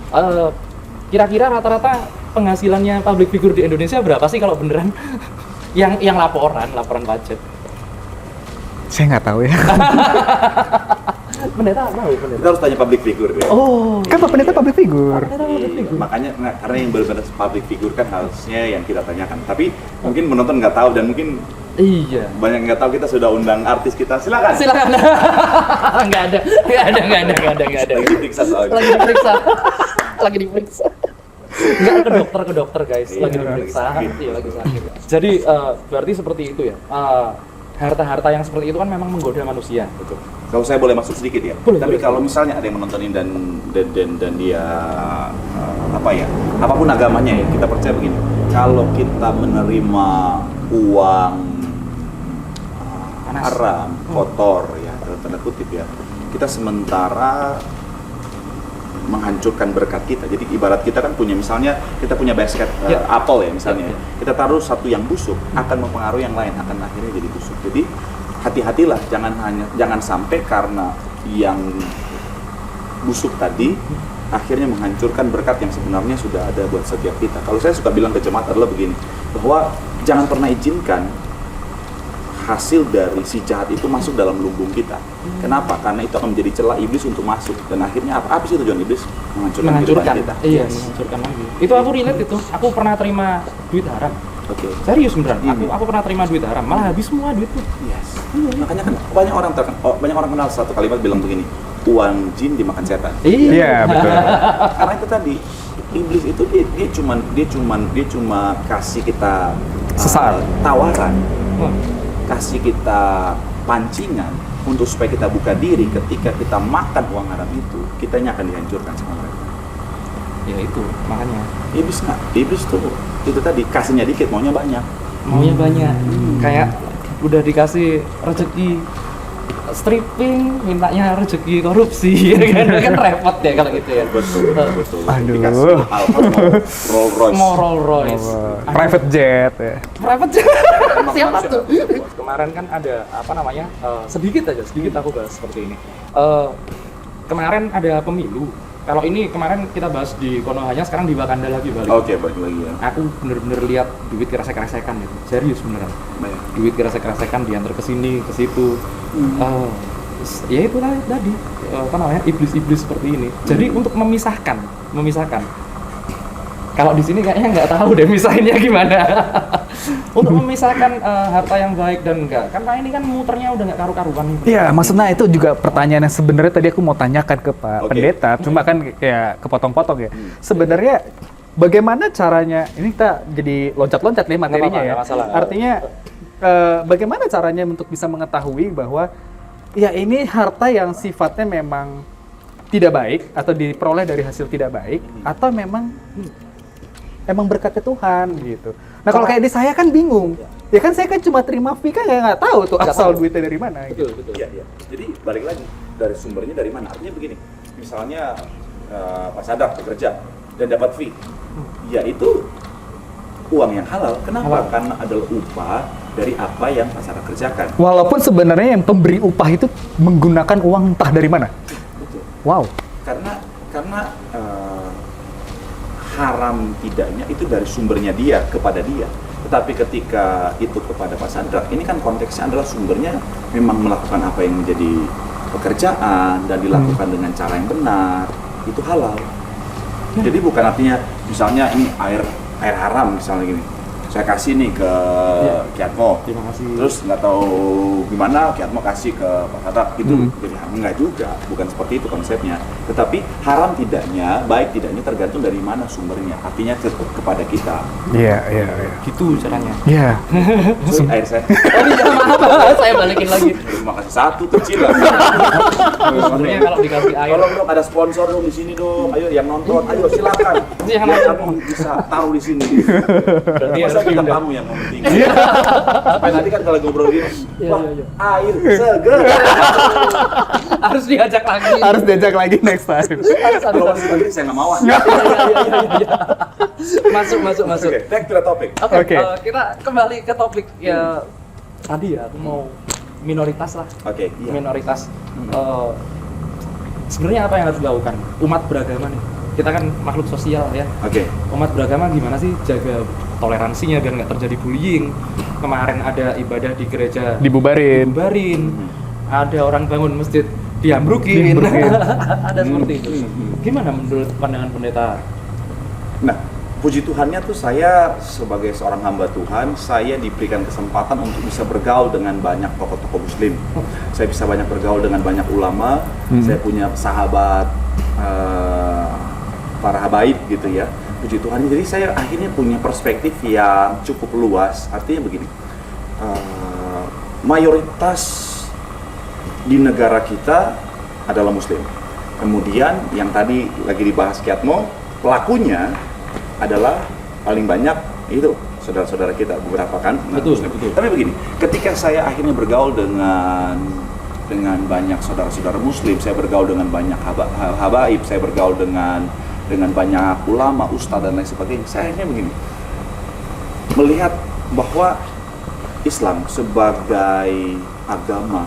Kira-kira rata-rata penghasilannya public figure di Indonesia berapa sih kalau beneran? yang laporan pajak. Saya nggak tahu ya. Pendeta tahu, pendeta. Kita harus tanya public figure ya. Oh, Kan Pak Pendeta public figure. Makanya karena yang benar-benar public figure kan harusnya yang kita tanyakan. Tapi mungkin penonton nggak tahu dan mungkin iya. banyak nggak tahu, kita sudah undang artis kita. Silakan. Nggak ada. Lagi diperiksa soalnya. Lagi diperiksa. Nggak ke dokter guys. Lagi diperiksa. Iya, lagi sakit. Jadi berarti seperti itu ya. Harta-harta yang seperti itu kan memang menggoda manusia. Betul. Kalau saya boleh masuk sedikit ya. Boleh, Tapi boleh. kalau misalnya ada yang menontonin dan dia apapun agamanya ya, kita percaya begini. Kalau kita menerima uang Panas. haram, kotor ya, dalam tanda kutip ya, kita sementara menghancurkan berkat kita. Jadi ibarat kita kan punya, misalnya kita punya basket apel ya misalnya, kita taruh satu yang busuk akan mempengaruhi yang lain, akan akhirnya jadi busuk. Jadi hati-hatilah, jangan sampai karena yang busuk tadi akhirnya menghancurkan berkat yang sebenarnya sudah ada buat setiap kita. Kalau saya suka bilang ke jemaat adalah begini, bahwa jangan pernah izinkan hasil dari si jahat itu masuk dalam lumbung kita. Kenapa? Karena itu akan menjadi celah iblis untuk masuk, dan akhirnya apa sih tujuan iblis? Menghancurkan kehidupan kita. Iya, menghancurkan lagi. Itu aku relate itu. Aku pernah terima duit haram. Oke. Serius beneran. Aku pernah terima duit haram, malah habis semua duitku. Yes. Makanya kan banyak orang kenal satu kalimat bilang begini, uang jin dimakan setan. Iya, betul. Karena itu tadi iblis itu dia cuma kasih kita Sesaat. tawaran, Wah, kasih kita pancingan untuk supaya kita buka diri. Ketika kita makan uang haram itu, kitanya akan dihancurkan sama mereka. ya itu makanya Iblis tuh itu tadi kasihnya dikit, maunya banyak. maunya banyak. Kayak udah dikasih rezeki stripping, mintanya rezeki korupsi, ya kan repot ya kalau gitu ya. Betul. Aduh. Dikasih Alfa Rolls Royce. Mau Rolls Royce. Private jet ya. Private siapa tuh? Kemarin kan ada apa namanya? Sedikit aku bahas seperti ini. Kemarin ada pemilu. Kalau ini kemarin kita bahas di Konohanya, sekarang di Wakanda lagi balik. Oke, balik lagi ya. Aku bener-bener lihat duit kresek-kresekan gitu. Serius beneran. Banyak. Duit kresek-kresekan diantar ke sini, ke situ. Ya itu tadi apa namanya? Iblis-iblis seperti ini. Jadi untuk memisahkan. Kalau di sini kayaknya nggak tahu deh misahinnya gimana. Untuk memisahkan harta yang baik dan enggak, karena ini kan muternya udah nggak karu-karuan. Iya, maksudnya itu juga pertanyaan yang sebenarnya tadi aku mau tanyakan ke Pak Oke. Pendeta, cuma kan kayak kepotong-potong ya. Sebenarnya bagaimana caranya, ini kita jadi loncat-loncat nih materinya Nggak ya. apa-apa, nggak masalah. Artinya bagaimana caranya untuk bisa mengetahui bahwa ya ini harta yang sifatnya memang tidak baik atau diperoleh dari hasil tidak baik, atau memang berkatnya Tuhan gitu. Nah kalau kayak di saya kan bingung, ya kan saya kan cuma terima fee, kan nggak tahu tuh Nggak asal tahu. duitnya dari mana gitu. Betul. Iya. Jadi balik lagi, dari sumbernya dari mana? Artinya begini, misalnya Pak Sadar bekerja dan dapat fee, ya itu uang yang halal. Kenapa? Halal. Karena adalah upah dari apa yang Pak Sadar kerjakan. Walaupun sebenarnya yang pemberi upah itu menggunakan uang entah dari mana. Betul. Wow. Karena haram tidaknya itu dari sumbernya dia kepada dia. Tetapi ketika itu kepada Pak Sadrak, ini kan konteksnya adalah sumbernya memang melakukan apa yang menjadi pekerjaan dan dilakukan dengan cara yang benar, itu halal. Jadi bukan artinya misalnya ini air haram misalnya gini, saya kasih nih ke Kiatmo, Terima kasih. terus nggak tahu gimana Kiatmo kasih ke Pak Sadrak, itu jadi haram. Enggak juga, bukan seperti itu konsepnya. Tetapi haram tidaknya, baik tidaknya tergantung dari mana sumbernya, artinya kepada kita. Iya. Gitu caranya. Iya. Sorry, air saya. Oh iya, maaf, saya balikin lagi. Terima kasih, satu kecil lah. Sebenarnya kalau dikasih air, Tolong dong, ada sponsor dong di sini dong. Ayo yang nonton, ayo silakan. Yang Biar nonton. kamu bisa taruh di sini. berarti Masa harus kita diundang. kamu yang ngomong tinggi. Sampai nanti kan kalau ngobrol gini, Iya, wah, iya, iya. air seger. Harus diajak lagi. Harus diajak lagi next time. Kalau masih begini saya nggak mau. Iya. Masuk. Oke, back to the topic. Oke, Oke. kita kembali ke topik ya tadi ya. Aku mau minoritas lah. Oke, iya. Minoritas. Sebenarnya apa yang harus dilakukan umat beragama nih? Kita kan makhluk sosial ya. Oke. Umat beragama gimana sih jaga toleransinya biar nggak terjadi bullying? Kemarin ada ibadah di gereja Dibubarin. ada orang bangun masjid diambrukin. Diambrukin. Ada seperti itu. Gimana menurut pandangan pendeta? Nah, puji Tuhannya tuh saya sebagai seorang hamba Tuhan, saya diberikan kesempatan untuk bisa bergaul dengan banyak tokoh-tokoh Muslim. Saya bisa banyak bergaul dengan banyak ulama. Saya punya sahabat para habaib gitu ya. Puji Tuhan. Jadi saya akhirnya punya perspektif yang cukup luas. Artinya begini, mayoritas di negara kita adalah Muslim. Kemudian yang tadi lagi dibahas Kiatmo, pelakunya adalah paling banyak itu saudara-saudara kita beberapa kan. Betul. Tapi begini, ketika saya akhirnya bergaul dengan banyak saudara-saudara Muslim, saya bergaul dengan banyak habaib, saya bergaul dengan banyak ulama, ustadz dan lain sebagainya. Saya akhirnya begini, melihat bahwa Islam sebagai agama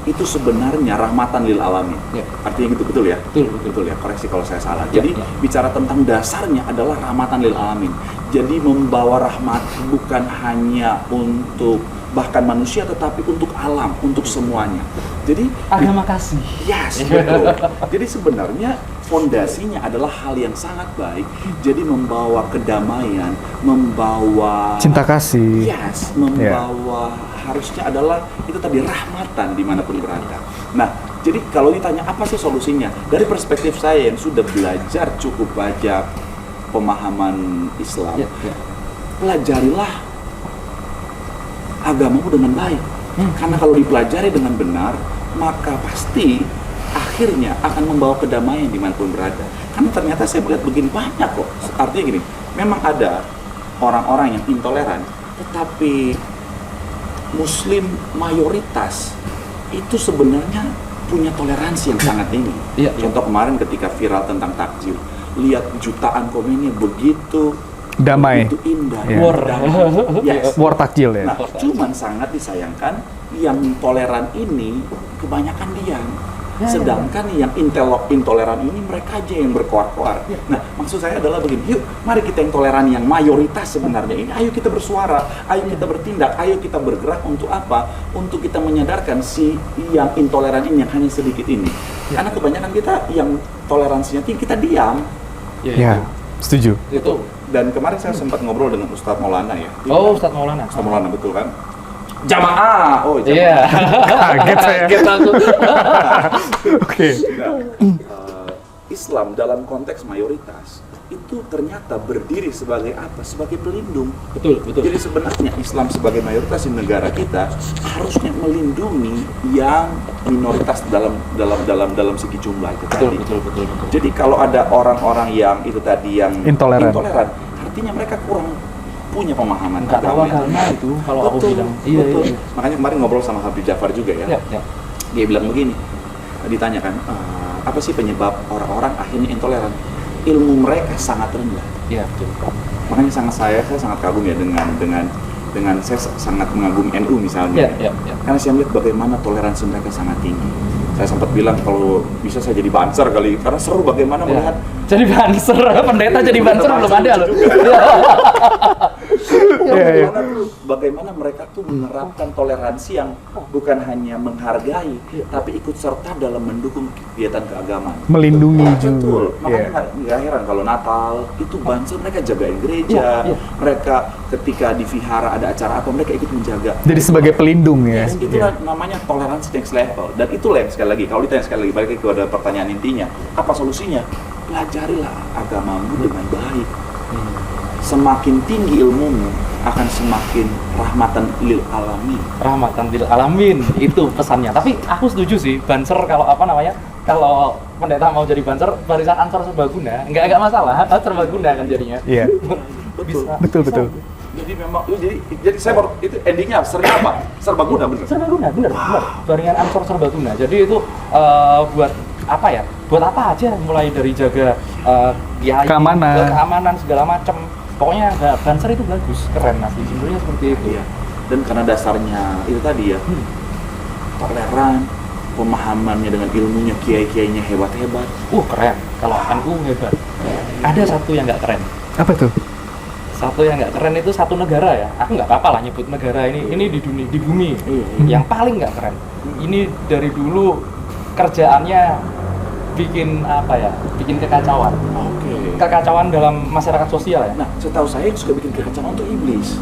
itu sebenarnya rahmatan lil alamin. Ya. Artinya gitu, betul ya? Betul. Ya, koreksi kalau saya salah. Ya, Jadi ya. bicara tentang dasarnya adalah rahmatan lil alamin. Jadi membawa rahmat bukan hanya untuk bahkan manusia, tetapi untuk alam, untuk semuanya. Jadi Agama kasih. yes, betul. Jadi sebenarnya fondasinya adalah hal yang sangat baik. Jadi membawa kedamaian, membawa Cinta kasih. yes, membawa harusnya adalah itu tadi rahmatan dimanapun berada. Nah, jadi kalau ditanya apa sih solusinya? Dari perspektif saya yang sudah belajar cukup banyak pemahaman Islam, Ya. pelajarilah agamamu dengan baik. Karena kalau dipelajari dengan benar, maka pasti akhirnya akan membawa kedamaian dimanapun berada. Karena ternyata saya melihat begini banyak kok. Artinya gini, memang ada orang-orang yang intoleran, tetapi Muslim mayoritas itu sebenarnya punya toleransi yang sangat tinggi. Iya. Contoh kemarin ketika viral tentang takjil, lihat jutaan komennya begitu Damai. begitu indah, Iya. War. damai. Yes. War takjil ya. Nah, cuman sangat disayangkan yang toleran ini kebanyakan diam. Sedangkan yang intoleran ini mereka aja yang berkoar-koar. Nah, maksud saya adalah begini, yuk mari kita yang toleran, yang mayoritas sebenarnya ini, ayo kita bersuara, ayo kita bertindak, ayo kita bergerak untuk apa? Untuk kita menyadarkan si yang intoleran ini yang hanya sedikit ini. Karena kebanyakan kita yang toleransinya tinggi, kita diam. Ya, setuju. Itu. Dan kemarin saya sempat ngobrol dengan Ustadz Maulana ya. Oh, Ustadz Maulana. Ustadz Maulana, betul kan? Jamaah! Oh, jamaah. Iya. Kaget saya. Kaget langsung. Oke. Nah, Islam dalam konteks mayoritas itu ternyata berdiri sebagai apa? Sebagai pelindung. Betul. Jadi sebenarnya Islam sebagai mayoritas di negara kita harusnya melindungi yang minoritas dalam segi jumlah itu tadi. Betul. Jadi kalau ada orang-orang yang itu tadi yang Intoleran. artinya mereka kurang punya pemahaman Nggak tahu agama itu kalau aku Betul, bilang. betul. Iya. Makanya kemarin ngobrol sama Habib Jafar juga ya. Ya. Dia bilang begini, ditanyakan apa sih penyebab orang-orang akhirnya intoleran? Ilmu mereka sangat rendah. Iya, betul. Makanya saya sangat kagum ya dengan saya sangat mengagumi NU misalnya. Iya. Karena saya melihat bagaimana toleransi mereka sangat tinggi. Saya sempat bilang kalau bisa saya jadi banser kali, karena seru bagaimana melihat Jadi banser, pendeta jadi banser belum ada loh. Iya. Bagaimana mereka tuh menerapkan toleransi yang bukan hanya menghargai, tapi ikut serta dalam mendukung kegiatan keagamaan. Melindungi Betul. juga. Makanya Iya. nggak heran kalau Natal itu banser mereka jagain gereja, mereka ketika di vihara ada acara apa mereka ikut menjaga. Jadi sebagai pelindung ya. Yes, itulah namanya toleransi next level. Dan itulah yang sekali lagi, kalau ditanya sekali lagi, balik lagi kepada pertanyaan intinya, apa solusinya? Pelajarilah agamamu dengan baik. Semakin tinggi ilmumu, akan semakin rahmatan lil alamin. Rahmatan lil alamin itu pesannya. Tapi aku setuju sih banser kalau kalau pendeta mau jadi banser barisan Ansor Serbaguna, enggak masalah, Serbaguna kan jadinya. Iya. Betul. Betul. Jadi memang, jadi saya baru, itu endingnya apa? Serbaguna, bener? Serbaguna, bener. Jaringan Ansor Serbaguna. Jadi itu buat apa ya? Buat apa aja, mulai dari jaga kiai, keamanan segala macam. Pokoknya Banser itu bagus, keren asli. Sebenarnya seperti itu. Iya. Dan karena dasarnya itu tadi ya, toleran, pemahamannya dengan ilmunya, kiai-kiainya hebat-hebat. Keren. Kalau NU hebat. Ada satu yang nggak keren. Apa tuh? Satu yang nggak keren itu satu negara ya. Aku nggak apa-apa lah nyebut negara ini di dunia, di bumi. Yang paling nggak keren. Ini dari dulu kerjaannya bikin apa ya? Bikin kekacauan. Kekacauan dalam masyarakat sosial ya. Nah, setahu saya yang suka bikin kekacauan untuk iblis.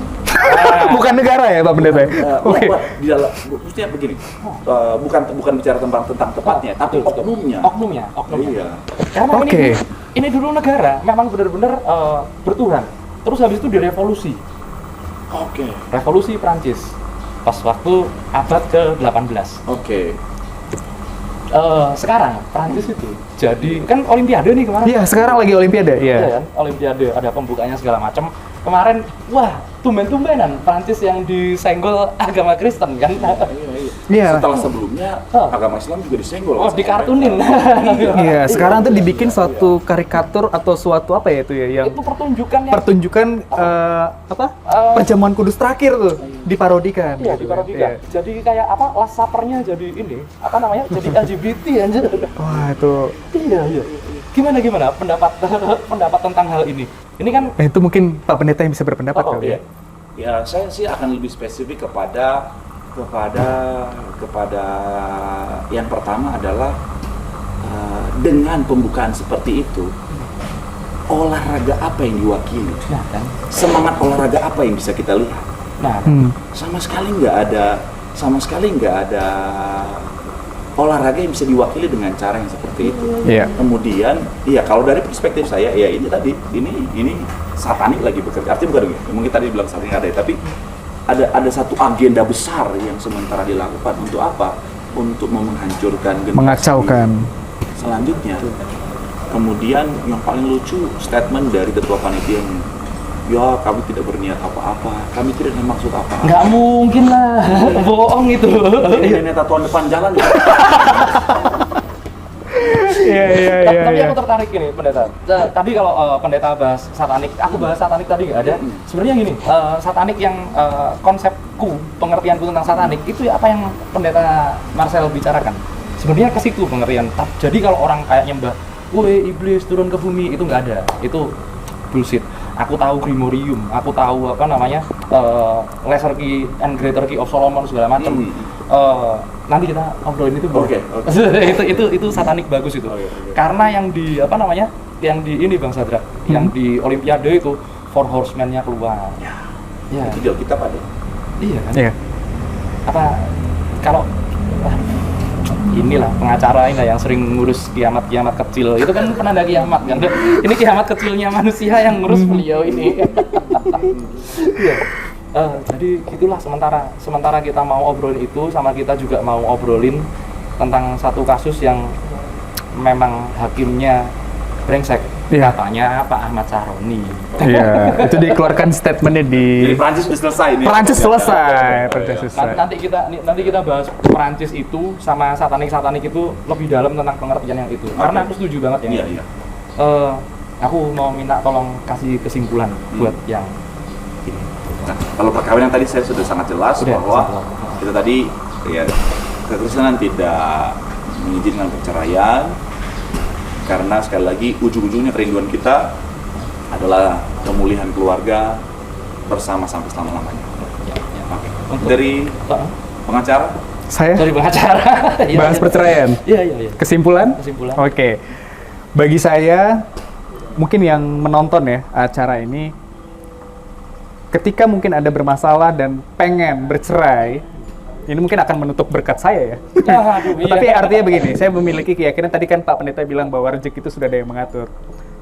Bukan negara ya, Pak Pendeta? Oke. Di dalam, maksudnya begini, bukan bicara tentang tepatnya, tapi oknumnya. Oknumnya. Oke. Karena ini dulu negara memang benar-benar bertuhan. Terus habis itu direvolusi. Revolusi Prancis. Pas waktu abad ke-18. Sekarang Prancis itu jadi kan Olimpiade nih kemarin. Iya, sekarang lagi Olimpiade. Iya. Kan? Olimpiade ada pembukanya segala macam. Kemarin tumben-tumbenan Prancis yang disenggol agama Kristen kan. Iya. Setelah sebelumnya agama Islam juga disenggol. Dikartunin. Iya, sekarang tuh dibikin suatu karikatur atau suatu apa ya itu ya yang itu pertunjukan perjamuan kudus terakhir tuh diparodikan. Iya, gitu. diparodikan. Iya. Jadi kayak Last Supper-nya jadi ini, jadi LGBT anjir. Wah, itu Iya. Gimana pendapat tentang hal ini? Ini kan itu mungkin Pak Pendeta yang bisa berpendapat kali ya. Ya, saya sih akan lebih spesifik kepada yang pertama adalah dengan pembukaan seperti itu, olahraga apa yang diwakili? Nah, kan? Semangat olahraga apa yang bisa kita lihat? Nah, sama sekali nggak ada olahraga yang bisa diwakili dengan cara yang seperti itu. Iya. Kemudian, kalau dari perspektif saya, ya ini tadi, ini satanik lagi bekerja. Artinya bukan mungkin tadi bilang satanik ada, tapi ada satu agenda besar yang sementara dilakukan untuk apa? Untuk menghancurkan generasi Mengacaukan. selanjutnya. Kemudian yang paling lucu statement dari ketua panitianya. Ya, kami tidak berniat apa-apa, kami tidak ada maksud apa-apa. nggak mungkin lah, bohong itu. Ini tatuan depan jalan. Iya. Tapi aku tertarik gini, Pendeta. Tadi kalau Pendeta bahas satanik, aku bahas satanik tadi nggak ada. Sebenarnya gini, satanik yang konsepku, pengertianku tentang satanik itu apa yang Pendeta Marcel bicarakan. Sebenarnya ke situ pengertian. Jadi kalau orang kayak nyembah, woi iblis turun ke bumi, itu nggak ada. Itu bullshit. Aku tahu Grimorium, aku tahu Lesser Key and Greater Key of Solomon segala macam. Nanti kita ngobrolin itu. Oke. itu satanik bagus itu. Karena yang di yang di ini Bang Sadra, yang di Olimpiade itu Four Horsemen-nya keluar. Ya. Itu dia kita pada. Iya kan? Iya. Apa kalau inilah pengacara ini yang sering ngurus kiamat kecil itu kan penanda kiamat kan, ini kiamat kecilnya manusia yang ngurus beliau ini. Jadi gitulah, sementara kita mau obrolin itu, sama kita juga mau obrolin tentang satu kasus yang memang hakimnya brengsek. Katanya Pak Ahmad Sahroni. Iya, itu dikeluarkan statementnya di. Jadi Prancis sudah selesai nih. Prancis selesai. Nanti kita bahas Prancis itu sama satanik itu lebih dalam tentang pengertian yang itu. Karena aku setuju banget ya. Iya. Aku mau minta tolong kasih kesimpulan buat yang ini. Nah, kalau perkawinan tadi saya sudah sangat jelas bahwa kita tadi ya kekristenan tidak mengizinkan perceraian. Karena sekali lagi ujung-ujungnya kerinduan kita adalah pemulihan keluarga bersama sampai selama-lamanya. Dari pengacara? Saya? Dari pengacara. Bahas perceraian? Iya. Kesimpulan? Kesimpulan. Oke. Bagi saya, mungkin yang menonton ya acara ini, ketika mungkin ada bermasalah dan pengen bercerai, ini mungkin akan menutup berkat saya ya. Tapi artinya begini, saya memiliki keyakinan, tadi kan Pak Pendeta bilang bahwa rezeki itu sudah ada yang mengatur.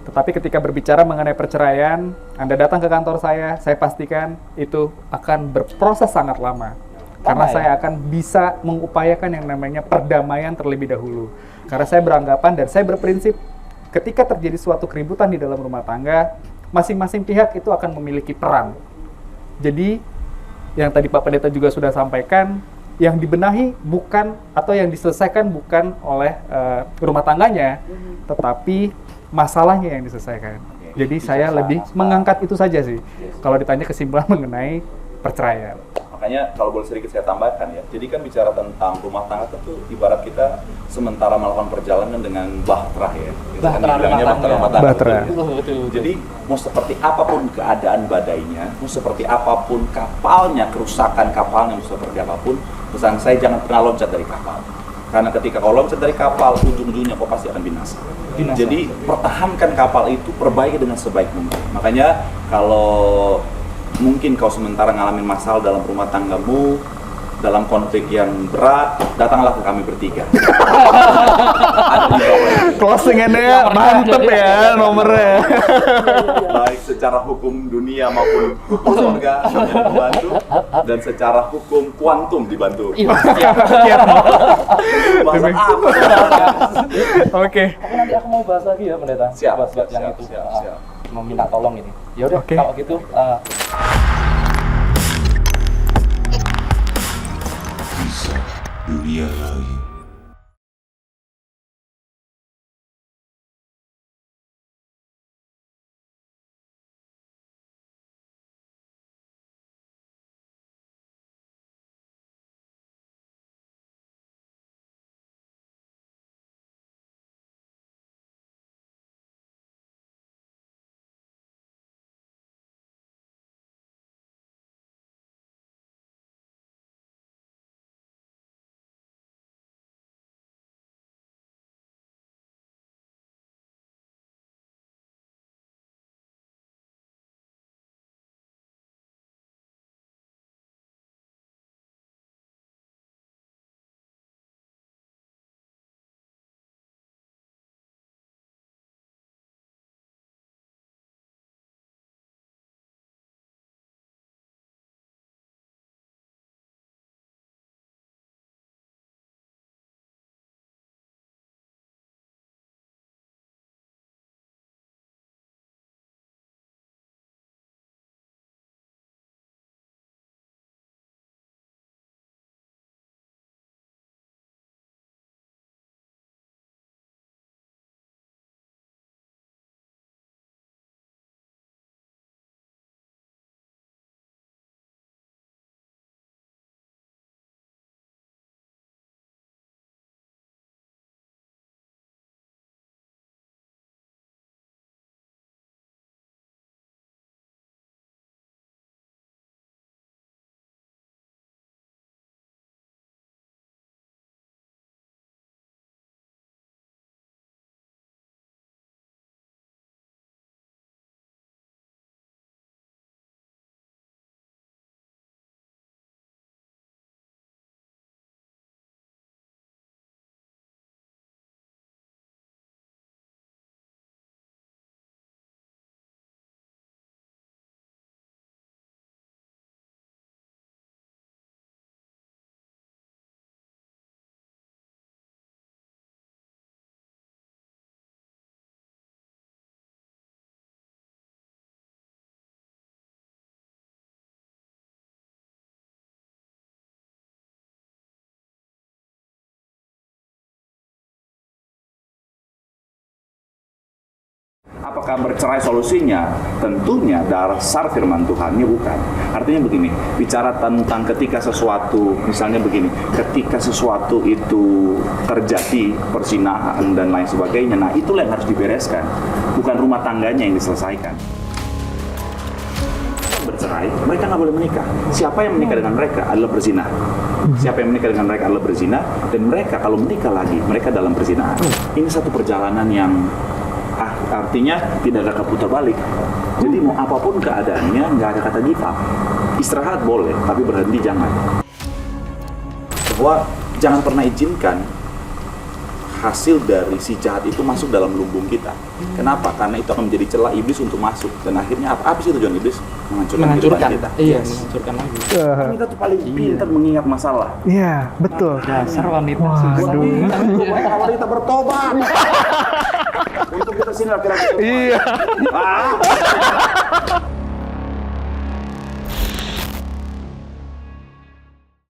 Tetapi ketika berbicara mengenai perceraian, Anda datang ke kantor saya pastikan itu akan berproses sangat lama. Karena saya akan bisa mengupayakan yang namanya perdamaian terlebih dahulu. Karena saya beranggapan dan saya berprinsip, ketika terjadi suatu keributan di dalam rumah tangga, masing-masing pihak itu akan memiliki peran. Jadi yang tadi Pak Pendeta juga sudah sampaikan, yang dibenahi bukan atau yang diselesaikan bukan oleh rumah tangganya, tetapi masalahnya yang diselesaikan. Jadi saya lebih mengangkat itu saja sih. Kalau ditanya kesimpulan mengenai perceraian. Makanya kalau boleh sedikit saya tambahkan ya, jadi kan bicara tentang rumah tangga tentu ibarat kita sementara melakukan perjalanan dengan bahtera ya. Bahtera rumah tangga. Bahtera. Betul. Jadi mau seperti apapun keadaan badainya, mau seperti apapun kapalnya, kerusakan kapalnya, mau seperti apapun, pesan saya jangan pernah loncat dari kapal. Karena ketika kau loncat dari kapal, ujung-ujungnya kau pasti akan binasa. Jadi pertahankan kapal itu, perbaiki dengan sebaik mungkin. Makanya kalau mungkin kau sementara ngalamin masalah dalam rumah tanggamu, dalam konflik yang berat, datanglah ke kami bertiga. Closingannya mantep ya nomornya. Baik secara hukum dunia maupun hukum surga kami dibantu, dan secara hukum kuantum dibantu. Siap. Bahasan apa? Oke. Tapi nanti aku mau bahas lagi ya pendeta. Siap, Bahas siap, yang siap, itu. siap. Mau minta tolong ini. Ya udah, Oke. kalau gitu Kisah dunia lain. Apakah bercerai solusinya? Tentunya dasar firman Tuhannya bukan. Artinya begini, bicara tentang ketika sesuatu, misalnya begini, ketika sesuatu itu terjadi, perzinahan dan lain sebagainya, nah itulah yang harus dibereskan, bukan rumah tangganya yang diselesaikan. Bercerai, mereka nggak boleh menikah. Siapa yang menikah dengan mereka adalah berzina. Siapa yang menikah dengan mereka adalah berzina, dan mereka kalau menikah lagi, mereka dalam perzinahan. Ini satu perjalanan yang artinya tidak ada putar balik. Jadi mau apapun keadaannya, nggak ada kata give up. Istirahat boleh, tapi berhenti jangan. Bahwa jangan pernah izinkan hasil dari si jahat itu masuk dalam lumbung kita. Kenapa? Karena itu akan menjadi celah iblis untuk masuk. Dan akhirnya apa sih tujuan iblis? Menghancurkan kita. Iya, menghancurkan lagi. Kita tuh paling pintar mengingat masalah. Iya, betul. Dasar wanita. Wanita bertobat. Untuk kita sini laki-laki. Iya.